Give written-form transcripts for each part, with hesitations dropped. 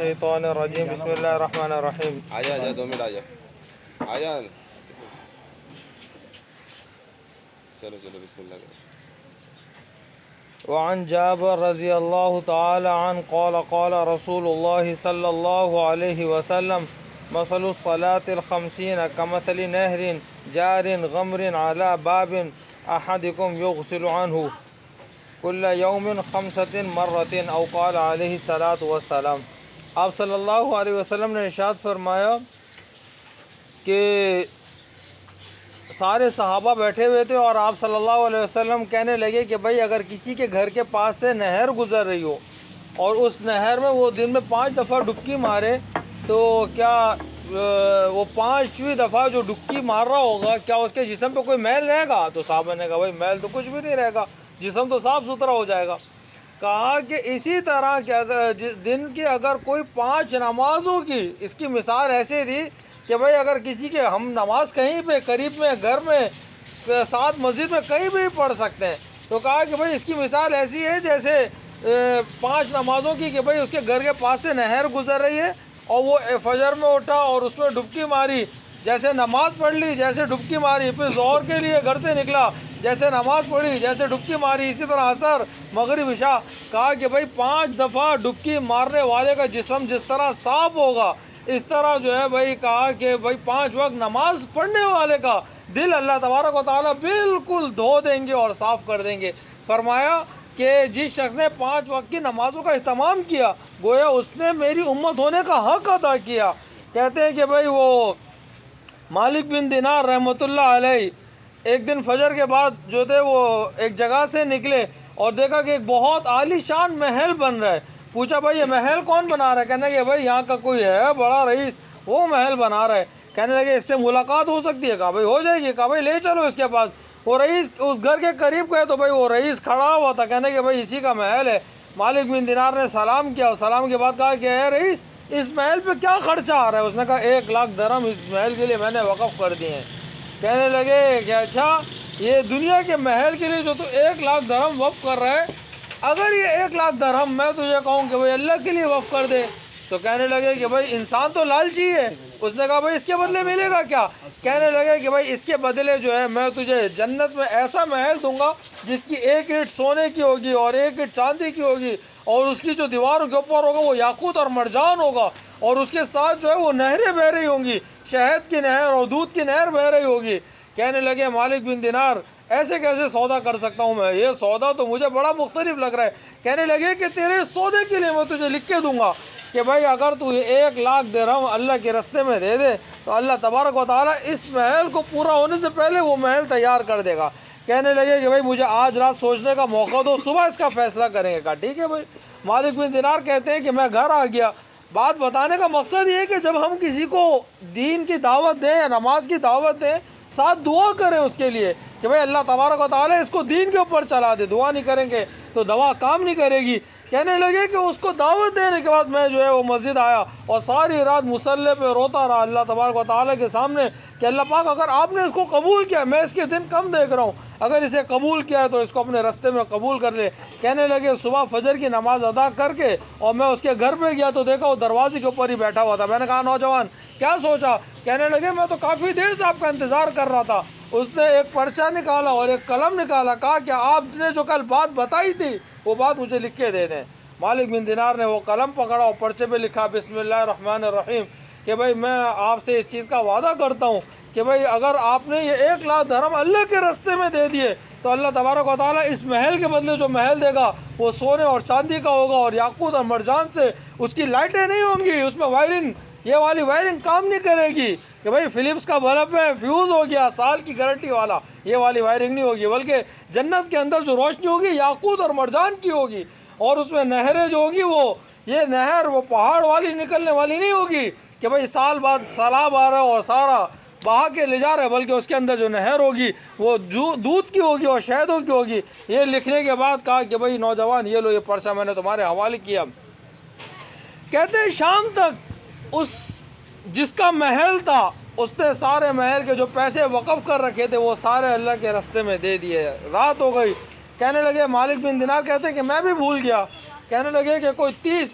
الشیطان الرجیم بسم اللہ الرحمن الرحیم. آجا 2 منٹ آجا چلو بسم اللہ. وعن جابر رضی اللہ تعالی عنہ قال قال رسول اللہ صلی اللہ علیہ وسلم مثل الصلاة الخمسین كمثل نهر جار غمر على باب احدكم يغسل عنه كل يوم 5 مرة او قال علیہ الصلاة والسلام. آپ صلی اللہ علیہ وسلم نے ارشاد فرمایا کہ سارے صحابہ بیٹھے ہوئے تھے اور آپ صلی اللہ علیہ وسلم کہنے لگے کہ بھائی اگر کسی کے گھر کے پاس سے نہر گزر رہی ہو اور اس نہر میں وہ دن میں 5 دفعہ ڈبکی مارے تو کیا وہ 5ویں دفعہ جو ڈبکی مار رہا ہوگا کیا اس کے جسم پہ کوئی میل رہے گا؟ تو صحابہ نے کہا بھائی میل تو کچھ بھی نہیں رہے گا، جسم تو صاف ستھرا ہو جائے گا. کہا کہ اسی طرح کہ اگر جس دن کی اگر کوئی 5 نمازوں کی اس کی مثال ایسے تھی کہ بھائی اگر کسی کے ہم نماز کہیں پہ قریب میں گھر میں ساتھ مسجد میں کہیں بھی پڑھ سکتے ہیں، تو کہا کہ بھائی اس کی مثال ایسی ہے جیسے 5 نمازوں کی کہ بھائی اس کے گھر کے پاس سے نہر گزر رہی ہے اور وہ فجر میں اٹھا اور اس میں ڈبکی ماری، جیسے نماز پڑھ لی جیسے ڈبکی ماری، پھر ظہر کے لیے گھر سے نکلا جیسے نماز پڑھی جیسے ڈبکی ماری، اسی طرح عصر مغرب عشاء. کہا کہ بھائی 5 دفعہ ڈبکی مارنے والے کا جسم جس طرح صاف ہوگا اس طرح جو ہے بھائی کہا کہ بھائی 5 وقت نماز پڑھنے والے کا دل اللہ تبارک و تعالیٰ بالکل دھو دیں گے اور صاف کر دیں گے. فرمایا کہ جس شخص نے 5 وقت کی نمازوں کا اہتمام کیا گویا اس نے میری امت ہونے کا حق ادا کیا. کہتے ہیں کہ بھائی وہ مالک بن دینار رحمۃ اللہ علیہ ایک دن فجر کے بعد جو تھے وہ ایک جگہ سے نکلے اور دیکھا کہ ایک بہت عالی شان محل بن رہا ہے. پوچھا بھائی یہ محل کون بنا رہا ہے؟ کہنے کہ بھائی یہاں کا کوئی ہے بڑا رئیس وہ محل بنا رہا ہے. کہنے لگے اس سے ملاقات ہو سکتی ہے؟ کہا بھائی ہو جائے گی. کہا بھائی لے چلو اس کے پاس. وہ رئیس اس گھر کے قریب گئے تو بھائی وہ رئیس کھڑا ہوا تھا. کہنے کہ بھائی اسی کا محل ہے. مالک بن دینار نے سلام کیا اور سلام کے بعد کہا کہ اے رئیس اس محل پہ کیا خرچہ آ رہا ہے؟ اس نے کہا 1 لاکھ درہم اس محل کے لیے میں نے وقف کر دیے ہیں. کہنے لگے کہ اچھا یہ دنیا کے محل کے لیے جو تو 1 لاکھ درہم وقف کر رہا ہے، اگر یہ 1 لاکھ درہم میں تجھے کہوں کہ بھائی اللہ کے لیے وقف کر دے تو کہنے لگے کہ بھائی انسان تو لالچی ہے. اس نے کہا بھائی اس کے بدلے ملے گا کیا؟ کہنے لگے کہ بھائی اس کے بدلے جو ہے میں تجھے جنت میں ایسا محل دوں گا جس کی 1 اینٹ سونے کی ہوگی اور 1 اینٹ چاندی کی ہوگی اور اس کی جو دیواروں کے اوپر ہوگا وہ یاقوت اور مرجان ہوگا اور اس کے ساتھ جو ہے وہ نہریں بہہ رہی ہوں گی، شہد کی نہر اور دودھ کی نہر بہہ رہی ہوگی. کہنے لگے مالک بن دینار ایسے کیسے سودا کر سکتا ہوں میں؟ یہ سودا تو مجھے بڑا مختلف لگ رہا ہے. کہنے لگے کہ تیرے سودے کے لیے میں تجھے لکھ کے دوں گا کہ بھائی اگر تو 1 لاکھ درہم اللہ کے راستے میں دے دے تو اللہ تبارک و تعالیٰ اس محل کو پورا ہونے سے پہلے وہ محل تیار کر دے گا. کہنے لگے کہ بھائی مجھے آج رات سوچنے کا موقع دو، صبح اس کا فیصلہ کریں گے. کہا ٹھیک ہے بھائی. مالک بن دینار کہتے ہیں کہ میں گھر آ گیا. بات بتانے کا مقصد یہ ہے کہ جب ہم کسی کو دین کی دعوت دیں یا نماز کی دعوت دیں ساتھ دعا کریں اس کے لیے کہ بھائی اللہ تبارک و تعالیٰ اس کو دین کے اوپر چلا دے. دعا نہیں کریں گے تو دعا کام نہیں کرے گی. کہنے لگے کہ اس کو دعوت دینے کے بعد میں جو ہے وہ مسجد آیا اور ساری رات مصلی پہ روتا رہا اللہ تبارک و تعالیٰ کے سامنے کہ اللہ پاک اگر آپ نے اس کو قبول کیا، میں اس کے دن کم دیکھ رہا ہوں، اگر اسے قبول کیا ہے تو اس کو اپنے راستے میں قبول کر لے. کہنے لگے صبح فجر کی نماز ادا کر کے اور میں اس کے گھر پہ گیا تو دیکھا وہ دروازے کے اوپر ہی بیٹھا ہوا تھا. میں نے کہا نوجوان کیا سوچا؟ کہنے لگے میں تو کافی دیر سے آپ کا انتظار کر رہا تھا. اس نے ایک پرچہ نکالا اور ایک قلم نکالا، کہا کہ آپ نے جو کل بات بتائی تھی وہ بات مجھے لکھ کے دے دیں. مالک بن دینار نے وہ قلم پکڑا اور پرچے پہ لکھا بسم اللہ الرحمن الرحیم کہ بھائی میں آپ سے اس چیز کا وعدہ کرتا ہوں کہ بھائی اگر آپ نے یہ 1 لاکھ درہم اللہ کے راستے میں دے دیے تو اللہ تبارک و تعالیٰ اس محل کے بدلے جو محل دے گا وہ سونے اور چاندی کا ہوگا اور یاقوت اور مرجان سے. اس کی لائٹیں نہیں ہوں گی، اس میں وائرنگ یہ والی وائرنگ کام نہیں کرے گی کہ بھائی فلپس کا بلب ہے فیوز ہو گیا سال کی گارنٹی والا، یہ والی وائرنگ نہیں ہوگی، بلکہ جنت کے اندر جو روشنی ہوگی یاقوت اور مرجان کی ہوگی. اور اس میں نہریں جو ہوگی وہ یہ نہر وہ پہاڑ والی نکلنے والی نہیں ہوگی کہ بھائی سال بعد سیلاب آ رہا ہے اور سارا بہا کے لے جا رہا ہے، بلکہ اس کے اندر جو نہر ہوگی وہ دودھ کی ہوگی اور شہدوں کی ہوگی. یہ لکھنے کے بعد کہا کہ بھائی نوجوان یہ لو یہ پرچہ میں نے تمہارے حوالے کیا. کہتے ہیں شام تک اس جس کا محل تھا اس نے سارے محل کے جو پیسے وقف کر رکھے تھے وہ سارے اللہ کے راستے میں دے دیے. رات ہو گئی. کہنے لگے مالک بن دینار کہتے ہیں کہ میں بھی بھول گیا. کہنے لگے کہ کوئی 30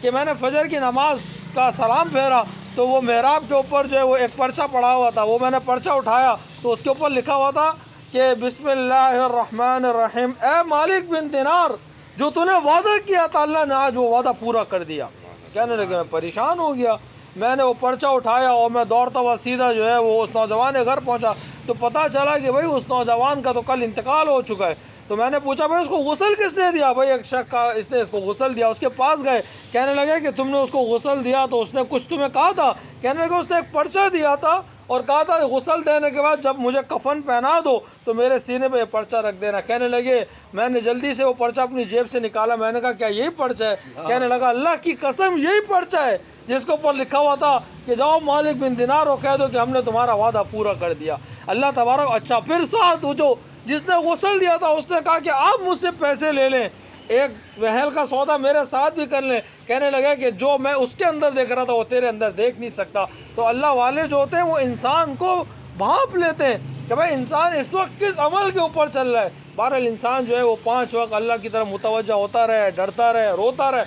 کہ میں نے فجر کی نماز کا سلام پھیرا تو وہ محراب کے اوپر جو ہے وہ ایک پرچہ پڑا ہوا تھا، وہ میں نے پرچہ اٹھایا تو اس کے اوپر لکھا ہوا تھا کہ بسم اللہ الرحمن الرحیم، اے مالک بن دینار، جو تو نے وعدہ کیا تھا اللہ نے آج وہ وعدہ پورا کر دیا۔ کہنے لگے میں پریشان ہو گیا، میں نے وہ پرچہ اٹھایا اور میں دوڑتا ہوا سیدھا جو ہے وہ اس نوجوان کے گھر پہنچا تو پتہ چلا کہ بھائی اس نوجوان کا تو کل انتقال ہو چکا ہے۔ تو میں نے پوچھا بھائی اس کو غسل کس نے دیا؟ بھائی ایک شخص کا اس نے اس کو غسل دیا۔ اس کے پاس گئے، کہنے لگے کہ تم نے اس کو غسل دیا تو اس نے کچھ تمہیں کہا تھا؟ کہنے لگے اس نے ایک پرچہ دیا تھا اور کہا تھا غسل دینے کے بعد جب مجھے کفن پہنا دو تو میرے سینے پہ یہ پرچہ رکھ دینا۔ کہنے لگے میں نے جلدی سے وہ پرچہ اپنی جیب سے نکالا، میں نے کہا کیا یہی پرچہ ہے؟ کہنے لگا اللہ کی قسم یہی پرچہ ہے جس کے اوپر لکھا ہوا تھا کہ جاؤ مالک بن دینار اور کہہ دو کہ ہم نے تمہارا وعدہ پورا کر دیا۔ اللہ تبارک اچھا پھر ساتھ جو جس نے غسل دیا تھا اس نے کہا کہ آپ مجھ سے پیسے لے لیں، ایک وحل کا سودا میرے ساتھ بھی کر لیں۔ کہنے لگا کہ جو میں اس کے اندر دیکھ رہا تھا وہ تیرے اندر دیکھ نہیں سکتا۔ تو اللہ والے جو ہوتے ہیں وہ انسان کو بھانپ لیتے ہیں کہ بھائی انسان اس وقت کس عمل کے اوپر چل رہا ہے۔ بہرحال انسان جو ہے وہ 5 وقت اللہ کی طرف متوجہ ہوتا رہے، ڈرتا رہے، روتا رہے،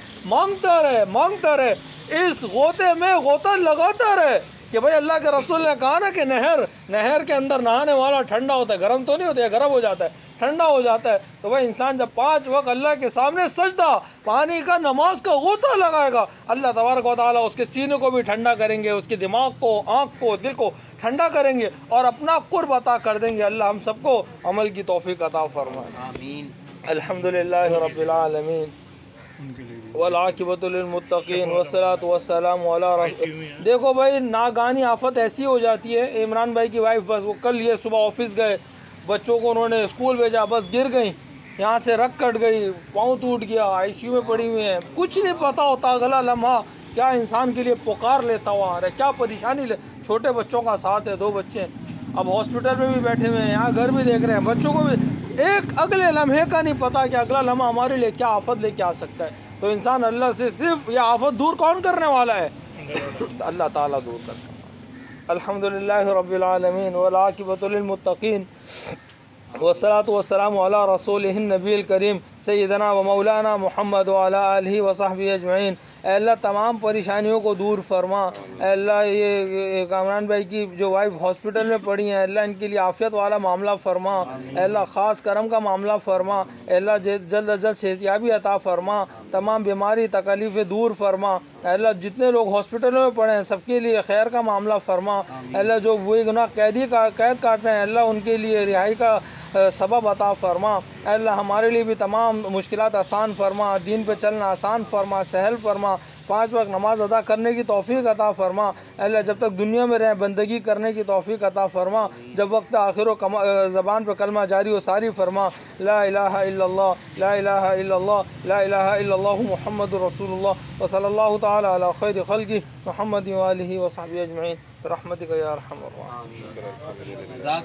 مانگتا رہے، اس غوطے میں غوطہ لگاتا رہے کہ بھائی اللہ کے رسول نے کہا نا کہ نہر کے اندر نہانے والا ٹھنڈا ہوتا ہے، گرم تو نہیں ہوتا ہے، گرم ہو جاتا ہے، ٹھنڈا ہو جاتا ہے۔ تو بھائی انسان جب 5 وقت اللہ کے سامنے سجدہ پانی کا نماز کا غوطہ لگائے گا، اللہ تبارک و تعالیٰ اس کے سینے کو بھی ٹھنڈا کریں گے، اس کے دماغ کو، آنکھ کو، دل کو ٹھنڈا کریں گے اور اپنا قرب عطا کر دیں گے۔ اللہ ہم سب کو عمل کی توفیق عطا فرمائے، آمین۔ الحمدللہ رب العالمین والعاقبۃ للمتقین والصلاۃ والسلام علی رسول۔ دیکھو بھائی ناگانی آفت ایسی ہو جاتی ہے، عمران بھائی کی وائف بس وہ کل یہ صبح آفس گئے، بچوں کو انہوں نے اسکول بھیجا، بس گر گئیں، یہاں سے رگ کٹ گئی، پاؤں ٹوٹ گیا، آئی سی یو میں پڑی ہوئی ہیں، کچھ نہیں پتہ ہوتا اگلا لمحہ کیا انسان کے لیے پکار لیتا ہوا آ رہا ہے، کیا پریشانی چھوٹے بچوں کا ساتھ ہے، 2 بچے ہیں، اب ہاسپٹل میں بھی بیٹھے ہوئے ہیں، یہاں گھر بھی دیکھ رہے ہیں، بچوں کو بھی ایک اگلے لمحے کا نہیں پتا کہ اگلا لمحہ ہمارے لیے کیا آفت لے کے آ سکتا ہے۔ تو انسان اللہ سے صرف یہ آفت دور کون کرنے والا ہے؟ اللہ تعالیٰ دور کرنے والا۔ الحمدللہ رب العالمین والعاقبۃ للمتقین والصلاۃ والسلام علی رسولہ النبی الکریم سیدنا و مولانا محمد وعلی آلہ وصحبہ اجمعین۔ اے اللہ تمام پریشانیوں کو دور فرما۔ اے اللہ یہ کامران بھائی کی جو وائف ہاسپٹل میں پڑی ہیں، اللہ ان کے لیے عافیت والا معاملہ فرما۔ اے اللہ خاص کرم کا معاملہ فرما۔ اے اللہ جلد از جلد صحتیابی عطا فرما، تمام بیماری تکلیفیں دور فرما۔ اے اللہ جتنے لوگ ہاسپٹلوں میں پڑے ہیں سب کے لیے خیر کا معاملہ فرما۔ اے اللہ جو وہی گناہ قید کاٹ رہے ہیں اللہ ان کے لیے رہائی کا سبب عطا فرما۔ اے اللہ ہمارے لیے بھی تمام مشکلات آسان فرما، دین پہ چلنا آسان فرما، سہل فرما، 5 وقت نماز ادا کرنے کی توفیق عطا فرما۔ اے اللہ جب تک دنیا میں رہیں بندگی کرنے کی توفیق عطا فرما، جب وقت آخر و زبان پہ کلمہ جاری و ساری فرما، لا الہ الا اللہ، لا الہ الا اللہ، لا الہ الا اللہ محمد رسول اللہ، وصلی اللہ تعالی علی خیر خلقہ محمد وآلہ وصحبہ اجمعین برحمتک یا ارحم الراحمین۔